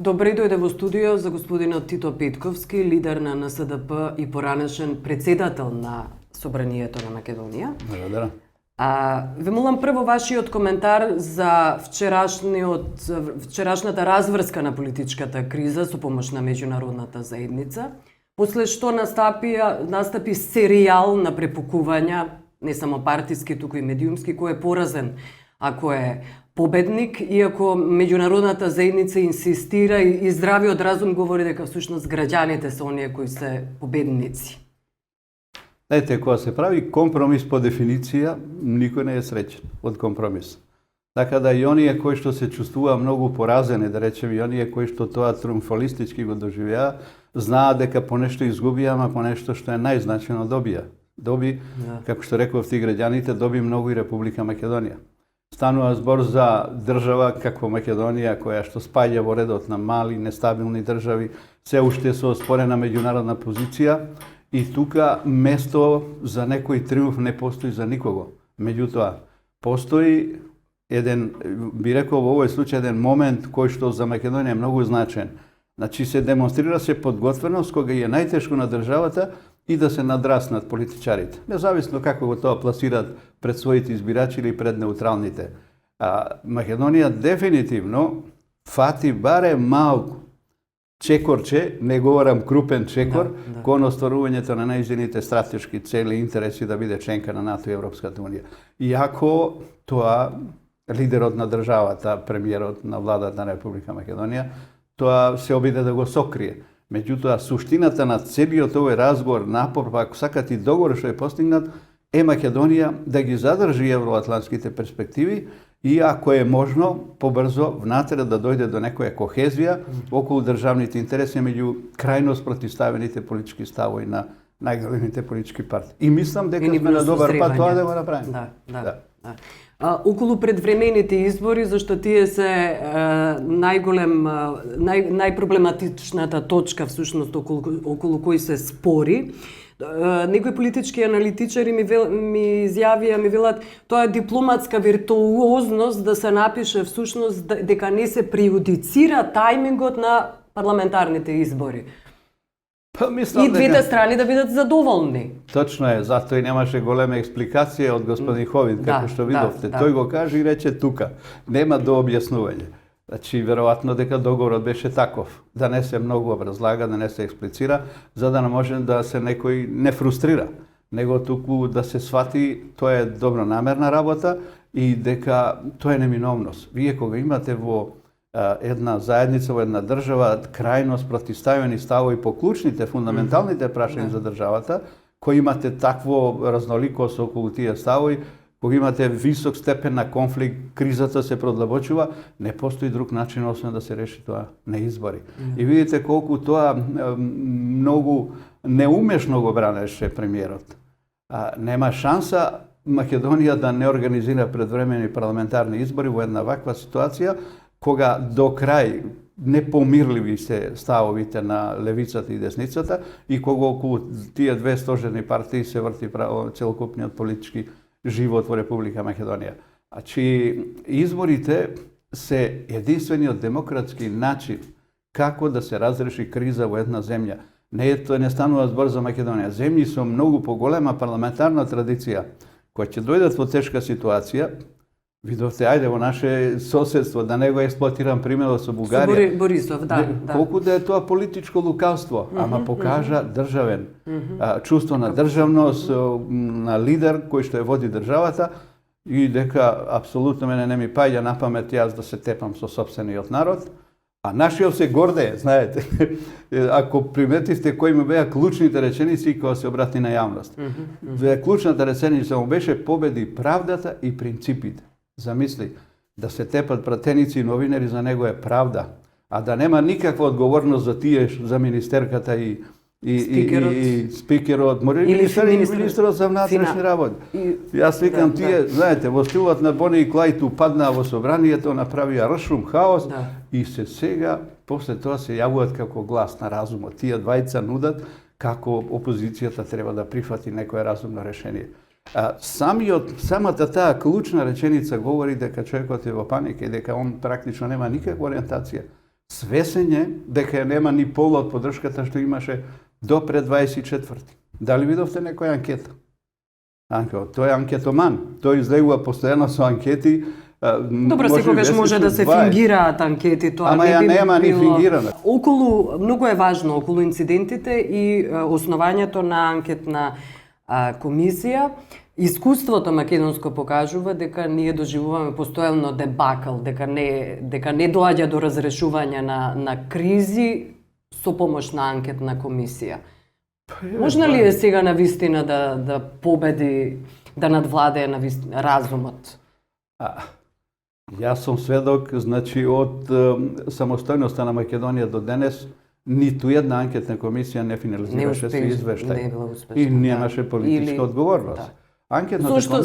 Добре дојде во студио за господинот Тито Петковски, лидер на НСДП и поранешен председател на Собранието на Македонија. Благодарам. Ве молам прво вашиот коментар за вчерашната разврска на политичката криза со помош на меѓународната заедница, после што настапи серијал на препукувања, не само партиски, туку и медиумски, кој е поразен ако е победник, иако меѓународната заедница инсистира и здравиот разум говори дека всушност граѓаните се оние кои се победници. Знаете, кога се прави компромис по дефиниција, никој не е среќен од компромис. Така да и оние кои што се чувствува многу поразени, да речем, и оние кои што тоа триумфалистички го доживеа, знаат дека по нешто изгубија, ама по нешто што е најзначено добија. Како што рековте и граѓаните, доби многу и Република Македонија. Станува збор за држава како Македонија, која што спаѓа во редот на мали, нестабилни држави, се уште со оспорена меѓународна позиција, и тука место за некој триумф не постои за никого. Меѓутоа, постои еден, би рекол во овој случај, еден момент кој што за Македонија е многу значен. Значи се демонстрира се подготвеност кога е најтешко на државата и да се надраснат политичарите. Независно како го тоа пласират пред своите избирачи или пред неутралните. Македонија дефинитивно фати баре малку чекорче, не говорам крупен чекор, кон остварувањето на најзините стратешки цели и интереси да биде членка на НАТО и Европската унија. Иако тоа лидерот на државата, премиерот на владата на Република Македонија, тоа се обиде да го сокрие. Меѓутоа, суштината на целиот овој разговор, напор, ако сакат и договор што е постигнат, е Македонија да ги задржи евроатлантските перспективи и ако е можно, побрзо внатре да дојде до некоја кохезија околу државните интереси меѓу крајно спротивставените политички ставови на најголемите политички партии. И мислам дека сме на добар пат тоа да го направиме. Да. Околу предвремените избори, зашто тие се најпроблематичната точка всушност околу кој се спори. Некои политички аналитичари ми изјавија, ми велат, тоа е дипломатска виртуозност да се напише всушност дека не се прејудицира тајмингот на парламентарните избори. И двете страни да бидат задоволни. Точно е, затоа и немаше голема експликација од господин Ховид, како што видовте. Тој го каже и рече тука. Нема до објаснување. Значи, веројатно дека договорот беше таков, да не се многу образлага, да не се експлицира, за да не може да се некој не фрустрира, него туку да се свати тоа е добронамерна работа и дека тоа е неминовност. Вие кога имате во една заедница, во една држава, крајно спротивставени ставови по клучните, фундаменталните прашања за државата, кои имате такво разноликост околу тие ставови, кога имате висок степен на конфликт, кризата се продлабочува, не постои друг начин освен да се реши тоа на избори. И видите колку тоа многу неумешно го бранеше премиерот. Нема шанса Македонија да не организира предвремени парламентарни избори во една ваква ситуација, кога до крај непомирливи се ставовите на левицата и десницата и кога околу тие две стожерни партии се врти целокупниот политички живот во Република Македонија. Значи, изборите се единствениот демократски начин како да се разреши криза во една земја. Не станува збор за Македонија. Земји со многу поголема парламентарна традиција, кои ќе дојдат во тешка ситуација, видовте, ајде во наше соседство, да не го експлоатирам примерот со Бугарија. Со Борисов, да. Колку да е тоа политичко лукавство, ама покажа државен чувство на државност, на лидер кој што ја води државата и дека апсолутно мене не ми паѓа на памет јас да се тепам со сопствениот народ, а нашиот се гордее, знаете. Ако приметивте кои му беа клучните реченици кога се обрати на јавност. Клучната реченица му беше победи правдата и принципите. Замисли, да се тепат пратеници и новинари за него е правда, а да нема никаква одговорност за тие, за министерката и спикерот, министерот за внатрешни работи. Јас викам тие, знаете, во стилот на Бони и Клајд упаднаа во собранието, направија ршум, хаос и се сега, после тоа се јавуваат како глас на разумот. Тие двајца нудат како опозицијата треба да прифати некое разумно решение. Самата таа клучна реченица говори дека човекот е во паника и дека он практично нема никаква ориентација. Свесен е дека нема ни пола од поддршката што имаше до пред 24. Дали видовте некоја анкета? Тој е анкетоман. Тој излегува постојано со анкети. Добро, секогаш може да се фингираат анкети, тоа Ама не би нема ни било... фингирана. Многу е важно околу инцидентите и основањето на анкетна комисија. Искуството македонско покажува дека ние доживуваме постојано дебакл, дека не доаѓа до разрешување на кризи со помош на анкетна комисија. Можна ли е сега на вистина да победи, да надвладее на разумот? Јас сум сведок, значи, од самостојноста на Македонија до денес, ниту една анкетна комисија не финализираше се извештај. И немаше политичка одговорност.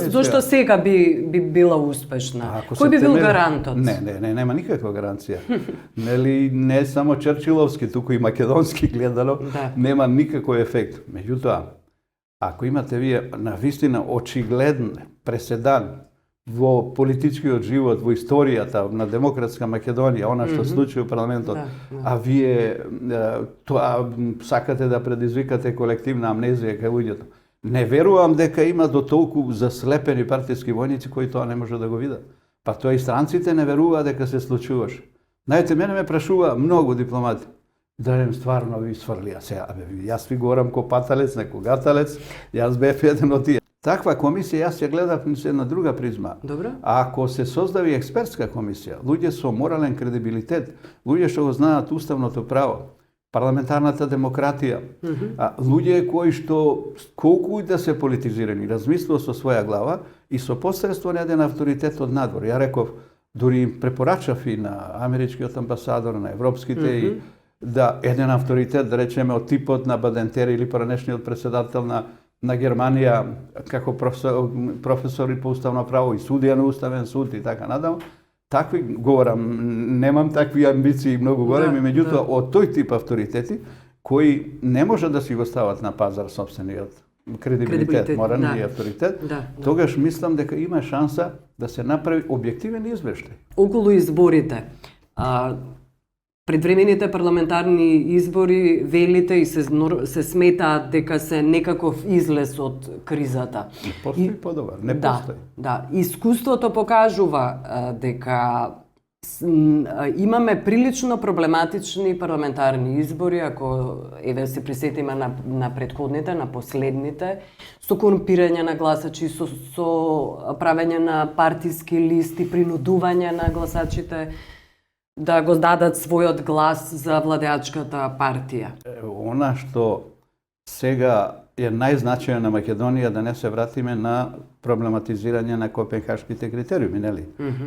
Зошто сега би била успешна? Кој би бил гарантот? Нема никаква гаранција. Нели, не само черчиловски, туку и македонски гледано, нема никакој ефект. Меѓутоа, ако имате вие навистина очигледен преседан во политичкиот живот, во историјата на демократска Македонија, она што случи во парламентот, а вие тоа сакате да предизвикате колективна амнезија кај луѓето. Не верувам дека има до толку заслепени партиски војници кои тоа не може да го видат. Па тоа и странците не веруваат дека се случуваше. Знаете, мене ме прашува многу дипломати. Дали стварно ви сврлија се, јас ви говорам ко паталец, не ко гаталец, јас бев еден од тие. Таква комисија јас ја гледав на една друга призма. Добро. А ако се создави експертска комисија, луѓе со морален кредибилитет, луѓе што го знаат уставното право, парламентарната демократија, луѓе кои што колку и да се политизирани, размислува со своја глава и со посредство на еден авторитет од надвор. Ја реков, дури им препорачав и на америчкиот амбасадор, на европските и да еден авторитет, да речеме од типот на Бадентери или поранешниот председател на Германија, како професори по уставно право и судија на уставен суд и така надаму. Такви говорам, немам такви амбиции многу големи, меѓутоа од тој тип авторитети кои не може да си го стават на пазар собствениот кредибилитет, морален и авторитет, тогаш мислам дека има шанса да се направи објективен извештај. Околу изборите, предвремените парламентарни избори, велите и се сметаат дека се некаков излез од кризата. Не постои подобар, не постои. Да, искуството покажува дека имаме прилично проблематични парламентарни избори, ако се присетиме на претходните, на последните, со корумпирање на гласачи, со правење на партиски листи, принудување на гласачите да го дадат својот глас за владеачката партија. Она што сега е најзначајно на Македонија, да не се вратиме на проблематизирање на копенхашките критериуми, нели?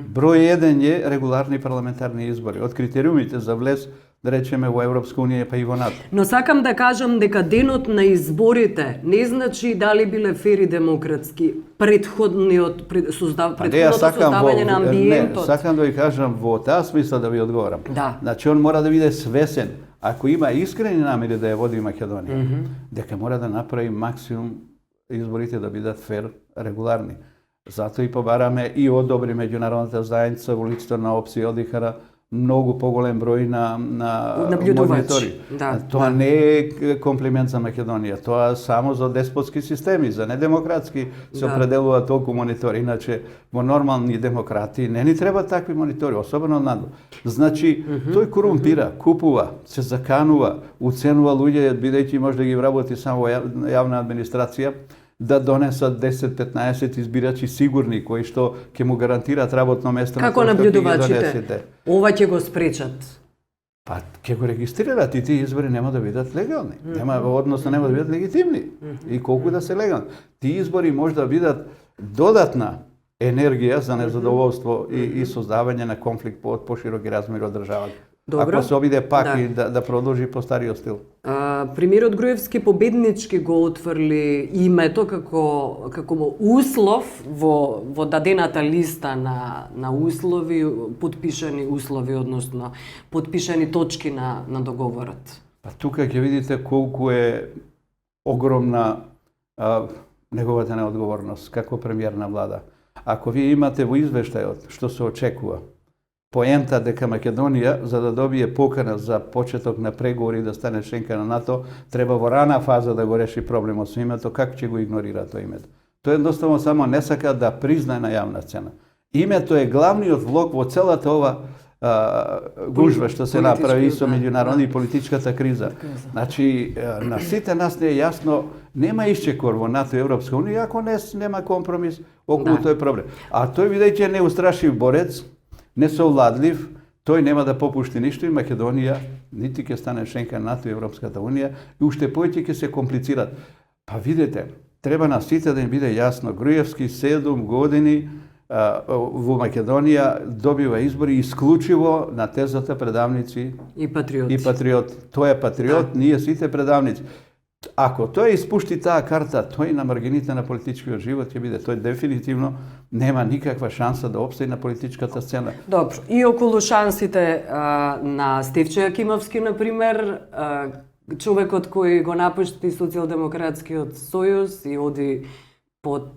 Број 1 е регуларни парламентарни избори. Од критериумите за влез, да речеме, во Европска унија па и во НАТО. Но сакам да кажам дека денот на изборите не значи дали биле фер и демократски. Предходното создавање на амбиентот. Не, сакам да ви кажам во таа смисла да ви одговорам. Да. Значи, он мора да биде свесен, ако има искрени намери да ја води Македонија, дека мора да направи максимум изборите да бидат фер, регуларни. Затоа и побараме и одобри меѓународната заедница во лицето на ОПСИ одихара многу поголем број на монитори. Тоа не е комплимент за Македонија, тоа само за деспотски системи, за недемократски се определува толку монитори. Иначе во нормални демократи не ни треба такви монитори, особено надо. Значи, тој корумпира, купува, се заканува, уценува луѓе, бидејќи може да ги вработи само во јавна администрација, да донесат 10-15 избирачи сигурни, кои што ќе му гарантираат работно место. Како наблюдувачите? Ова ќе го спречат? Па, ќе го регистрират и тие избори нема да бидат легални. Односно нема да бидат легитимни. И колку да се легални. Тие избори може да бидат додатна енергија за незадоволство и создавање на конфликт од пошироки размери од државата. Добро. Ако се обиде пак и да продолжи по стариот стил. Премиерот Груевски победнички го отврли името како услов во дадената листа на услови, подпишани услови, односно подпишани точки на договорот. Па тука ќе видите колку е огромна неговата неодговорност како премиер на влада. Ако вие имате во извештајот што се очекува, poenta дека Македонија, за да добие покана за почеток на преговори да стане членка на НАТО, треба во рана фаза да го реши проблемот со името, како ќе го игнорира тоа името. Тој едноставно само не сака да признае на јавна сцена. Името е главниот влог во целата ова гужва што се направи со меѓународна и политичката криза. Значи, на сите нас не е јасно, нема исчекор во НАТО и Европска унија ако нема компромис околу тој проблем. А тој бидејќи е неустрашив борец, несовладлив, тој нема да попушти ништо и Македонија нити ќе стане членка на НАТО и Европската унија и уште повеќе ќе се комплицират. Па видете, треба на сите да им биде јасно, Груевски 7 години во Македонија добива избори исклучиво на тезата предавници и патриот. Тој е патриот, ние сите предавници. Ако тој испушти таа карта, тој на маргините на политичкиот живот ќе биде. Тој дефинитивно нема никаква шанса да опстане на политичката сцена. Добро. И околу шансите на Стефче Јакимовски, например, човекот кој го напушти Социјалдемократскиот сојуз и оди под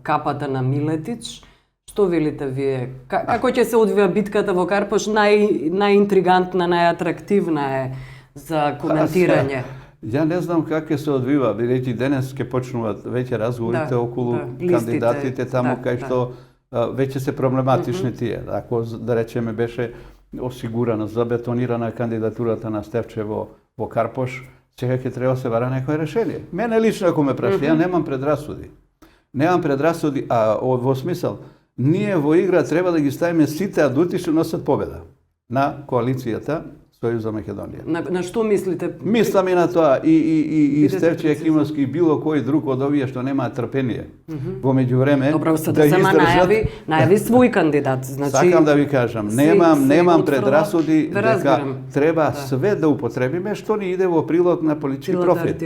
капата на Милетич. Што велите вие? Како ќе се одвива битката во Карпош? Најинтригантна, најатрактивна е за коментирање. Ја не знам как ќе се одвива, бидејќи денес ќе почнуваат веќе разговорите околу кандидатите таму кај што веќе се проблематични тие. Ако да речеме беше осигурана, забетонирана кандидатурата на Стефче во Карпош, сега ќе треба се бара некој решение. Мене лично ако ме прашате, ја немам предрасуди. Немам предрасуди, а во смисол, ние во игра треба да ги ставиме сите адути што носат победа на коалицијата Сојуз за Македонија. На што мислите? Мислам и на тоа. И Стефче Јакимовски и било кој друг од овие што немаат трпение во меѓувреме да издржат. Најави свој кандидат. Значи, сакам да ви кажам, немам предрасуди дека треба све да употребиме што ни иде во прилог на политички профит.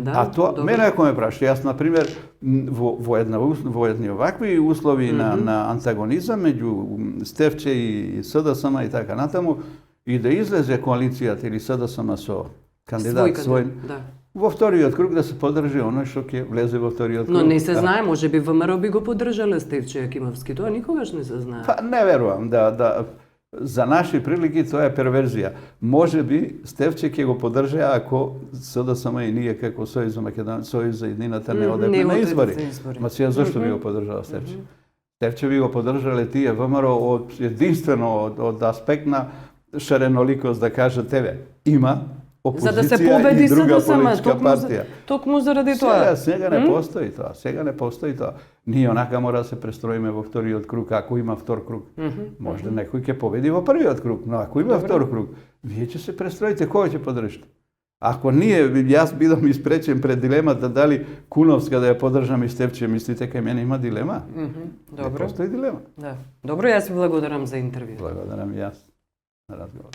А тоа, мене ако ме прашате, јас на пример во едни овакви услови на антагонизам меѓу Стефче и СДСМ и така натаму, и да излезе коалицијата или СДСМ со кандидат свој, во вториот круг да се подржи оној што ќе влезе во вториот круг. Но не се знае, може би ВМРО би го поддржале Стефче Јакимовски, тоа никогаш не се знае. Па не верувам, за наши прилики тоа е перверзија. Може би Стефче ќе го поддржи ако СДСМ и ние како Сојуз за Македонија, Сојуз за еднината не одеме на избори. Ма сега зашто би го поддржала Стефче? Стефче би го поддржале тие ВМРО единствено од аспект на шареноликост, да кажа тебе, има опозиција за да се победи и друга политичка токму партија. Токму заради тоа. Сега не постои тоа. Сега не постои тоа. Ние онака мора да се престроиме во вториот круг, ако има втор круг. Можда некој ќе победи во првиот круг, но ако има втор круг, вие ќе се престроите, кој ќе поддржите? Ако ние, јас бидам испречен пред дилемата дали Куновска да ја поддржам и Стефче, мислите кај мене има дилема? Добро. Не постои дилема. Добро, јас ви благодарам за интервју. Благодарам јас на разговор.